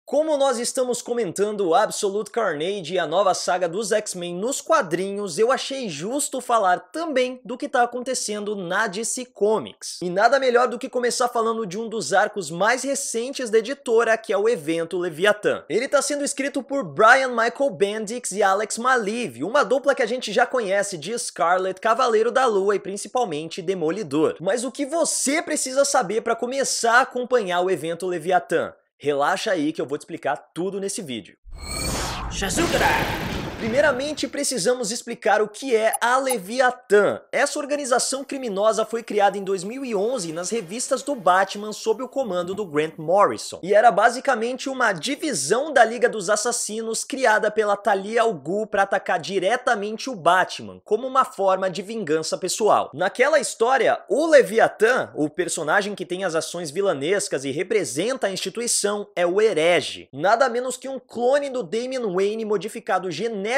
Como nós estamos comentando Absolute Carnage e a nova saga dos X-Men nos quadrinhos, eu achei justo falar também do que está acontecendo na DC Comics. E nada melhor do que começar falando de um dos arcos mais recentes da editora, que é o evento Leviatã. Ele está sendo escrito por Brian Michael Bendis e Alex Maleev, uma dupla que a gente já conhece de Scarlet, Cavaleiro da Lua e principalmente Demolidor. Mas o que você precisa saber para começar a acompanhar o evento Leviatã? Relaxa aí que eu vou te explicar tudo nesse vídeo. Primeiramente, precisamos explicar o que é a Leviatã. Essa organização criminosa foi criada em 2011 nas revistas do Batman sob o comando do Grant Morrison. E era basicamente uma divisão da Liga dos Assassinos criada pela Talia al Ghul para atacar diretamente o Batman, como uma forma de vingança pessoal. Naquela história, o Leviatã, o personagem que tem as ações vilanescas e representa a instituição, é o Herege. Nada menos que um clone do Damian Wayne modificado geneticamente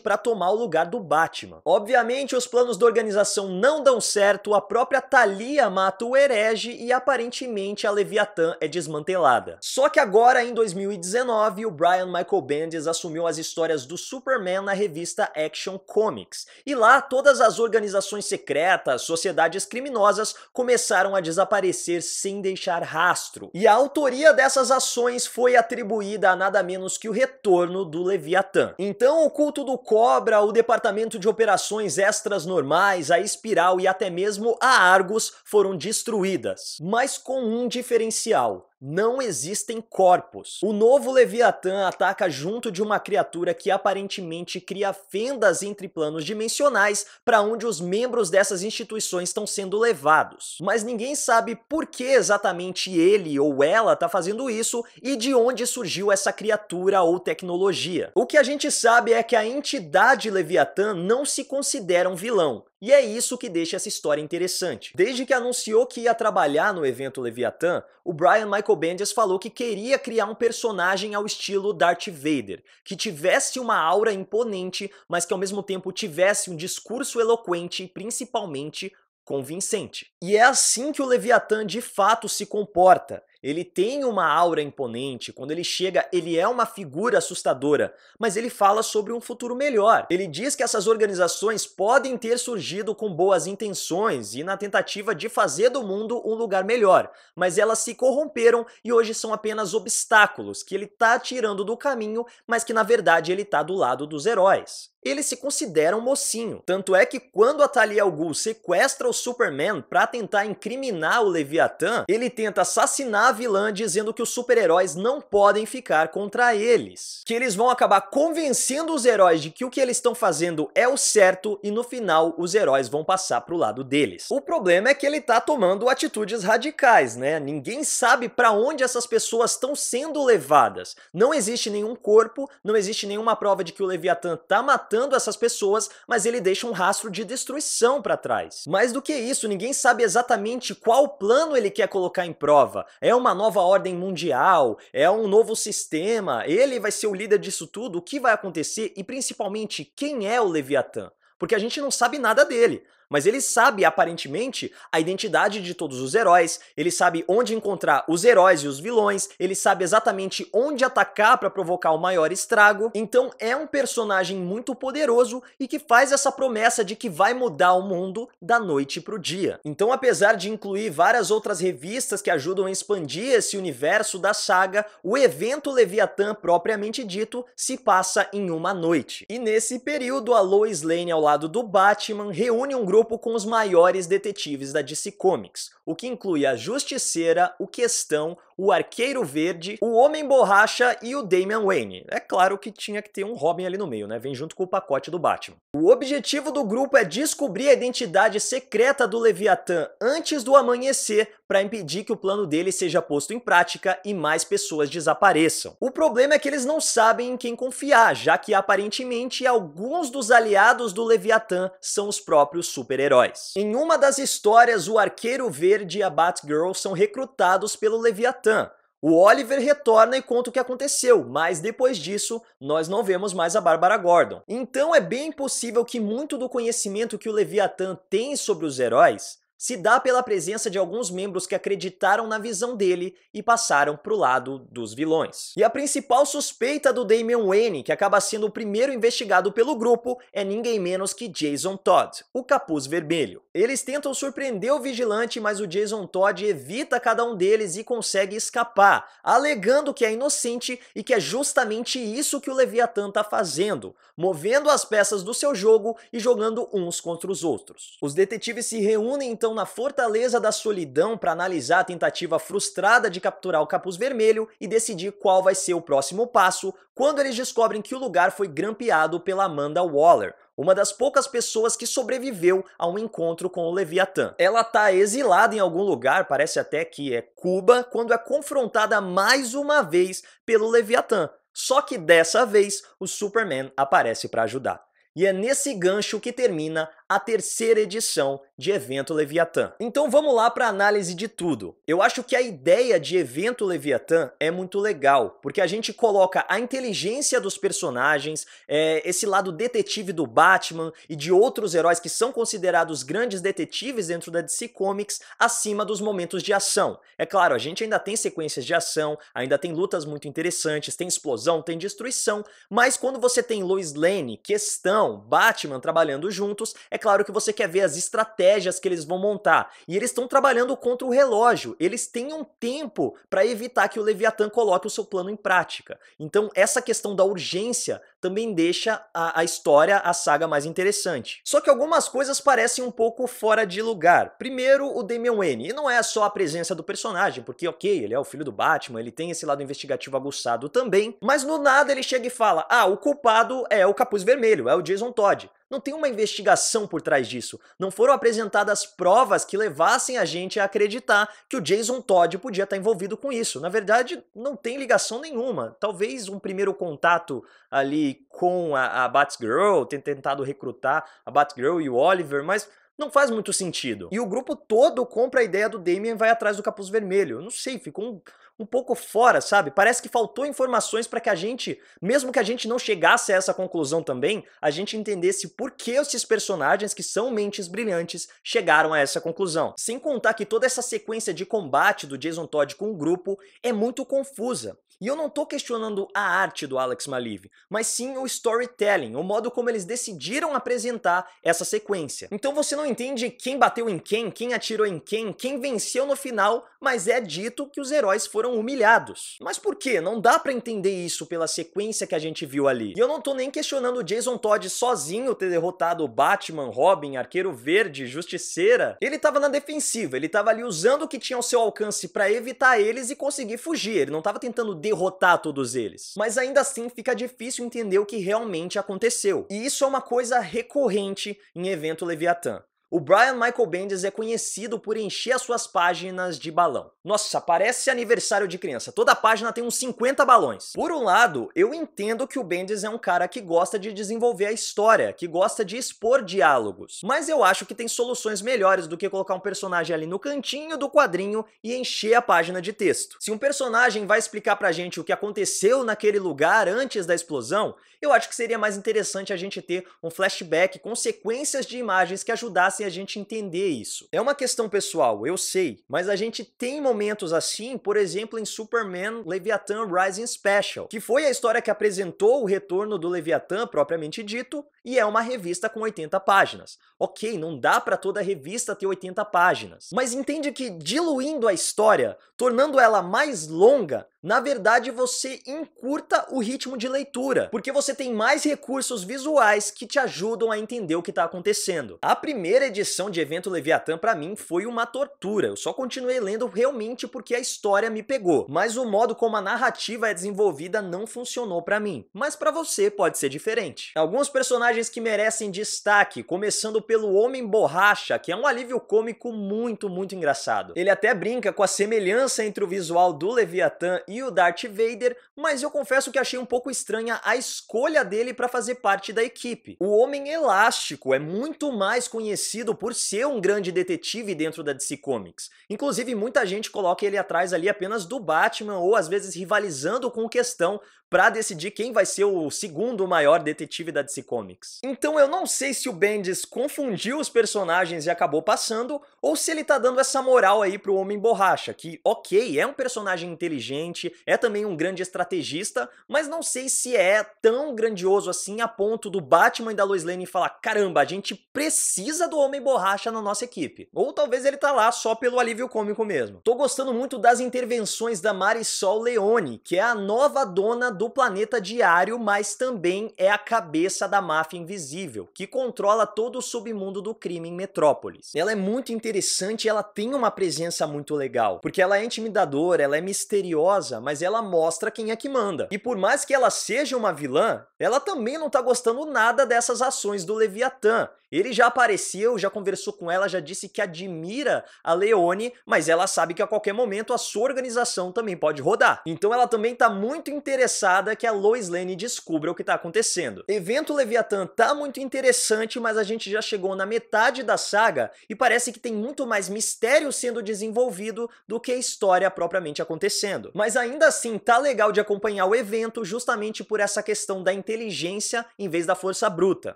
para tomar o lugar do Batman. Obviamente, os planos da organização não dão certo, a própria Talia mata o Herege e aparentemente a Leviatã é desmantelada. Só que agora, em 2019, o Brian Michael Bendis assumiu as histórias do Superman na revista Action Comics. E lá, todas as organizações secretas, sociedades criminosas começaram a desaparecer sem deixar rastro. E a autoria dessas ações foi atribuída a nada menos que o retorno do Leviatã. Então, o culto do Cobra, o departamento de operações extras normais, a Espiral e até mesmo a Argus foram destruídas. Mas com um diferencial: não existem corpos. O novo Leviatã ataca junto de uma criatura que aparentemente cria fendas entre planos dimensionais para onde os membros dessas instituições estão sendo levados. Mas ninguém sabe por que exatamente ele ou ela está fazendo isso e de onde surgiu essa criatura ou tecnologia. O que a gente sabe é que a entidade Leviatã não se considera um vilão. E é isso que deixa essa história interessante. Desde que anunciou que ia trabalhar no evento Leviatã, o Brian Michael Bendis falou que queria criar um personagem ao estilo Darth Vader, que tivesse uma aura imponente, mas que ao mesmo tempo tivesse um discurso eloquente e principalmente convincente. E é assim que o Leviatã de fato se comporta. Ele tem uma aura imponente, quando ele chega ele é uma figura assustadora, mas ele fala sobre um futuro melhor. Ele diz que essas organizações podem ter surgido com boas intenções e na tentativa de fazer do mundo um lugar melhor, mas elas se corromperam e hoje são apenas obstáculos que ele tá tirando do caminho, mas que na verdade ele tá do lado dos heróis. Ele se considera um mocinho. Tanto é que quando a Talia al Ghul sequestra o Superman para tentar incriminar o Leviatã, ele tenta assassinar a vilã dizendo que os super-heróis não podem ficar contra eles. Que eles vão acabar convencendo os heróis de que o que eles estão fazendo é o certo e no final os heróis vão passar pro lado deles. O problema é que ele tá tomando atitudes radicais, né? Ninguém sabe para onde essas pessoas estão sendo levadas. Não existe nenhum corpo, não existe nenhuma prova de que o Leviatã tá matando essas pessoas, mas ele deixa um rastro de destruição para trás. Mais do que isso, ninguém sabe exatamente qual plano ele quer colocar em prova. É uma nova ordem mundial? É um novo sistema? Ele vai ser o líder disso tudo? O que vai acontecer? E principalmente, quem é o Leviatã? Porque a gente não sabe nada dele. Mas ele sabe, aparentemente, a identidade de todos os heróis, ele sabe onde encontrar os heróis e os vilões, ele sabe exatamente onde atacar para provocar o maior estrago. Então é um personagem muito poderoso e que faz essa promessa de que vai mudar o mundo da noite pro dia. Então, apesar de incluir várias outras revistas que ajudam a expandir esse universo da saga, o evento Leviatã propriamente dito se passa em uma noite. E nesse período, a Lois Lane ao lado do Batman reúne um grupo com os maiores detetives da DC Comics, o que inclui a Justiceira, o Questão, o Arqueiro Verde, o Homem Borracha e o Damian Wayne. É claro que tinha que ter um Robin ali no meio, né? Vem junto com o pacote do Batman. O objetivo do grupo é descobrir a identidade secreta do Leviatã antes do amanhecer para impedir que o plano dele seja posto em prática e mais pessoas desapareçam. O problema é que eles não sabem em quem confiar, já que aparentemente alguns dos aliados do Leviatã são os próprios super-heróis. Em uma das histórias, o Arqueiro Verde e a Batgirl são recrutados pelo Leviatã. O Oliver retorna e conta o que aconteceu, mas depois disso, nós não vemos mais a Bárbara Gordon. Então é bem possível que muito do conhecimento que o Leviatã tem sobre os heróis se dá pela presença de alguns membros que acreditaram na visão dele e passaram pro lado dos vilões. E a principal suspeita do Damian Wayne, que acaba sendo o primeiro investigado pelo grupo, é ninguém menos que Jason Todd, o Capuz Vermelho. Eles tentam surpreender o vigilante, mas o Jason Todd evita cada um deles e consegue escapar, alegando que é inocente e que é justamente isso que o Leviatã tá fazendo, movendo as peças do seu jogo e jogando uns contra os outros. Os detetives se reúnem então na Fortaleza da Solidão para analisar a tentativa frustrada de capturar o Capuz Vermelho e decidir qual vai ser o próximo passo, quando eles descobrem que o lugar foi grampeado pela Amanda Waller, uma das poucas pessoas que sobreviveu a um encontro com o Leviatã. Ela tá exilada em algum lugar, parece até que é Cuba, quando é confrontada mais uma vez pelo Leviatã. Só que dessa vez o Superman aparece para ajudar. E é nesse gancho que termina a terceira edição de Evento Leviatã. Então vamos lá para a análise de tudo. Eu acho que a ideia de Evento Leviatã é muito legal, porque a gente coloca a inteligência dos personagens, esse lado detetive do Batman e de outros heróis que são considerados grandes detetives dentro da DC Comics, acima dos momentos de ação. É claro, a gente ainda tem sequências de ação, ainda tem lutas muito interessantes, tem explosão, tem destruição, mas quando você tem Lois Lane, Questão, Batman trabalhando juntos, é claro que você quer ver as estratégias que eles vão montar. E eles estão trabalhando contra o relógio. Eles têm um tempo para evitar que o Leviatã coloque o seu plano em prática. Então essa questão da urgência também deixa a história, a saga mais interessante. Só que algumas coisas parecem um pouco fora de lugar. Primeiro, o Damian Wayne. E não é só a presença do personagem, porque ok, ele é o filho do Batman, ele tem esse lado investigativo aguçado também, mas no nada ele chega e fala, o culpado é o Capuz Vermelho, é o Jason Todd. Não tem uma investigação por trás disso. Não foram apresentadas provas que levassem a gente a acreditar que o Jason Todd podia estar envolvido com isso. Na verdade, não tem ligação nenhuma. Talvez um primeiro contato ali com a Batgirl, ter tentado recrutar a Batgirl e o Oliver, mas não faz muito sentido. E o grupo todo compra a ideia do Damian e vai atrás do Capuz Vermelho. Eu não sei, ficou um pouco fora, sabe? Parece que faltou informações para que a gente, mesmo que a gente não chegasse a essa conclusão também, a gente entendesse por que esses personagens, que são mentes brilhantes, chegaram a essa conclusão. Sem contar que toda essa sequência de combate do Jason Todd com o grupo é muito confusa. E eu não tô questionando a arte do Alex Maleev, mas sim o storytelling, o modo como eles decidiram apresentar essa sequência. Então você não entende quem bateu em quem atirou em quem venceu no final, mas é dito que os heróis foram humilhados. Mas por quê? Não dá pra entender isso pela sequência que a gente viu ali. E eu não tô nem questionando o Jason Todd sozinho ter derrotado o Batman, Robin, Arqueiro Verde, Justiceira. Ele tava na defensiva, ele tava ali usando o que tinha ao seu alcance pra evitar eles e conseguir fugir. Ele não tava tentando derrotar todos eles. Mas ainda assim fica difícil entender o que realmente aconteceu. E isso é uma coisa recorrente em Evento Leviatã. O Brian Michael Bendis é conhecido por encher as suas páginas de balão. Nossa, parece aniversário de criança. Toda página tem uns 50 balões. Por um lado, eu entendo que o Bendis é um cara que gosta de desenvolver a história, que gosta de expor diálogos. Mas eu acho que tem soluções melhores do que colocar um personagem ali no cantinho do quadrinho e encher a página de texto. Se um personagem vai explicar pra gente o que aconteceu naquele lugar antes da explosão, eu acho que seria mais interessante a gente ter um flashback com sequências de imagens que ajudassem a gente entender isso. É uma questão pessoal, eu sei, mas a gente tem momentos assim, por exemplo em Superman Leviathan Rising Special, que foi a história que apresentou o retorno do Leviathan propriamente dito, e é uma revista com 80 páginas. Ok, não dá pra toda revista ter 80 páginas, mas entende que diluindo a história, tornando ela mais longa, na verdade você encurta o ritmo de leitura, porque você tem mais recursos visuais que te ajudam a entender o que está acontecendo. A primeira edição de Evento Leviatã pra mim foi uma tortura, eu só continuei lendo realmente porque a história me pegou, mas o modo como a narrativa é desenvolvida não funcionou pra mim, mas pra você pode ser diferente. Alguns personagens que merecem destaque, começando pelo Homem Borracha, que é um alívio cômico muito engraçado. Ele até brinca com a semelhança entre o visual do Leviatã e o Darth Vader, mas eu confesso que achei um pouco estranha a escolha dele para fazer parte da equipe. O Homem Elástico é muito mais conhecido por ser um grande detetive dentro da DC Comics. Inclusive, muita gente coloca ele atrás ali apenas do Batman ou às vezes rivalizando com o Questão para decidir quem vai ser o segundo maior detetive da DC Comics. Então eu não sei se o Bendis confundiu os personagens e acabou passando, ou se ele tá dando essa moral aí pro Homem Borracha, que ok, é um personagem inteligente, é também um grande estrategista, mas não sei se é tão grandioso assim a ponto do Batman e da Lois Lane falar, caramba, a gente precisa do Homem Borracha na nossa equipe. Ou talvez ele tá lá só pelo alívio cômico mesmo. Tô gostando muito das intervenções da Marisol Leone, que é a nova dona do Planeta Diário, mas também é a cabeça da máfia invisível, que controla todo o submundo do crime em Metrópolis. Ela é muito interessante e ela tem uma presença muito legal, porque ela é intimidadora, ela é misteriosa, mas ela mostra quem é que manda. E por mais que ela seja uma vilã, ela também não tá gostando nada dessas ações do Leviatã. Ele já apareceu, já conversou com ela, já disse que admira a Leone, mas ela sabe que a qualquer momento a sua organização também pode rodar. Então ela também tá muito interessada que a Lois Lane descubra o que tá acontecendo. Evento Leviatã tá muito interessante, mas a gente já chegou na metade da saga e parece que tem muito mais mistério sendo desenvolvido do que história propriamente acontecendo. Mas ainda assim tá legal de acompanhar o evento justamente por essa questão da inteligência em vez da força bruta.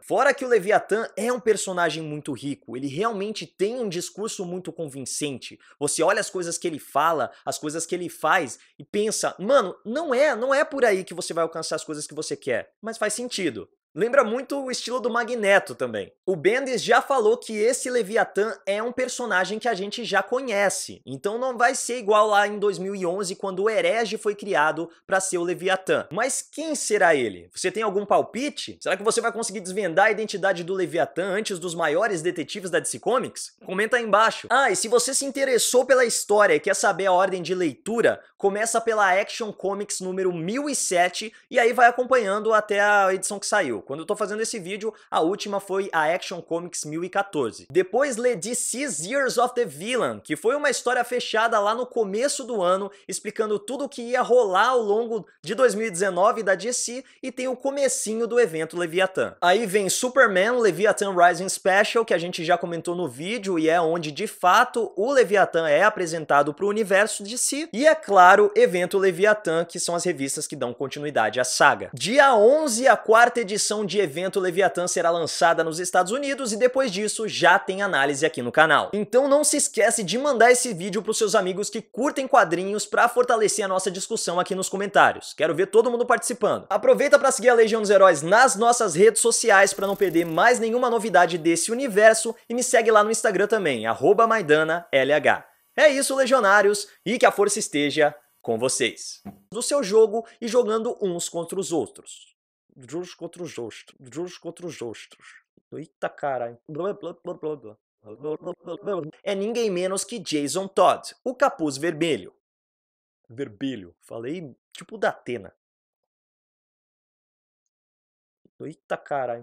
Fora que o Leviatã é um personagem muito rico, ele realmente tem um discurso muito convincente. Você olha as coisas que ele fala, as coisas que ele faz e pensa, mano, não é por aí que você vai alcançar as coisas que você quer, mas faz sentido. Lembra muito o estilo do Magneto também. O Bendis já falou que esse Leviatã é um personagem que a gente já conhece, então não vai ser igual lá em 2011 quando o Herege foi criado para ser o Leviatã. Mas quem será ele? Você tem algum palpite? Será que você vai conseguir desvendar a identidade do Leviatã antes dos maiores detetives da DC Comics? Comenta aí embaixo. Ah, e se você se interessou pela história e quer saber a ordem de leitura, começa pela Action Comics número 1007 e aí vai acompanhando até a edição que saiu. Quando eu tô fazendo esse vídeo, a última foi a Action Comics 1014. Depois lê DC's Years of the Villain, que foi uma história fechada lá no começo do ano, explicando tudo o que ia rolar ao longo de 2019 da DC, e tem o comecinho do evento Leviatã. Aí vem Superman Leviathan Rising Special, que a gente já comentou no vídeo, e é onde de fato o Leviatã é apresentado pro universo DC, e é claro, evento Leviatã, que são as revistas que dão continuidade à saga. Dia 11, a quarta edição de evento Leviatã será lançada nos Estados Unidos e depois disso já tem análise aqui no canal. Então não se esquece de mandar esse vídeo para os seus amigos que curtem quadrinhos para fortalecer a nossa discussão aqui nos comentários. Quero ver todo mundo participando. Aproveita para seguir a Legião dos Heróis nas nossas redes sociais para não perder mais nenhuma novidade desse universo e me segue lá no Instagram também, @MaidannaLH. É isso, legionários, e que a força esteja com vocês. Do seu jogo e jogando uns contra os outros. Juros contra os outros. Juros contra os outros. Eita caralho. É ninguém menos que Jason Todd, o Capuz Vermelho. Vermelho. Falei tipo da Atena. Eita caralho.